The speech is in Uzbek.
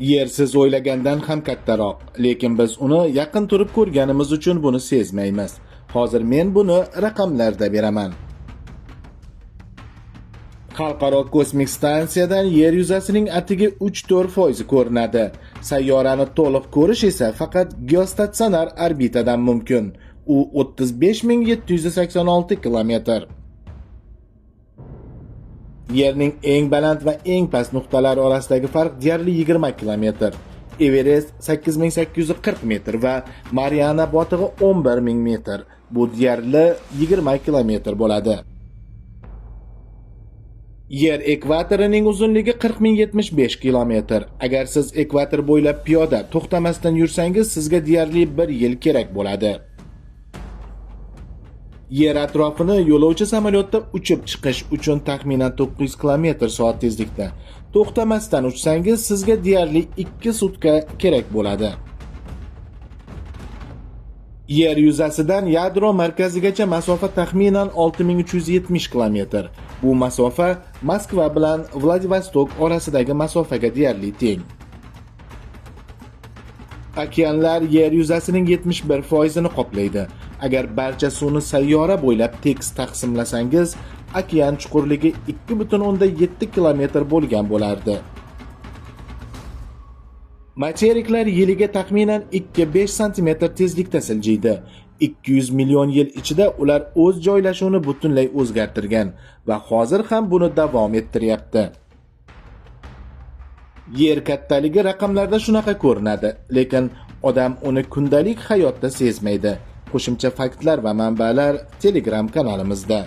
Yer siz o'ylagandan ham kattaroq, lekin biz uni yaqin turib ko'rganimiz uchun buni sezmaymiz. Hozir men buni raqamlarda beraman. Xalqaro kosmik stansiyadan yer yuzasining atigi 3-4% ko'rinadi. Sayyorani to'liq ko'rish esa faqat geostatsionar orbitadan mumkin. U 35786 kilometr. Yerning eng baland va eng past nuqtalari orasidagi farq deyarli 20 kilometr. Everest 8840 metr va Mariana botig'i 11000 metr. Bu deyarli 20 kilometr bo'ladi. Yer ekvatorining uzunligi 40075 kilometr. Agar siz ekvator bo'ylab piyoda to'xtamasdan yursangiz, sizga deyarli 1 yil kerak bo'ladi. Yer atrofini yo'lovchi samolyotda uchib chiqish uchun taxminan 900 km/soat tezlikda to'xtamasdan uchsangiz, sizga deyarli 2 sutka kerak bo'ladi. Yer yuzasidan yadro markazigacha masofa taxminan 6370 kilometr. Bu masofa Moskva bilan Vladivostok orasidagi masofaga deyarli teng. Okeanlar yer yuzasining 71%ni qoplaydi. Agar barcha suvni sayyora bo'ylab tekis taqsimlasangiz, okean chuqurligi 2,7 kilometr bo'lgan bo'lardi. Materiklar yiliga taxminan 2-5 sm tezlikda siljiydi. 200 million yil ichida ular o'z joylashuvini butunlay o'zgartirgan va hozir ham buni davom ettiryapti. Yer kattaligi raqamlarda shunaqa ko'rinadi, lekin odam uni kundalik hayotda sezmaydi. Qo'shimcha faktlar va manbalar Telegram kanalimizda.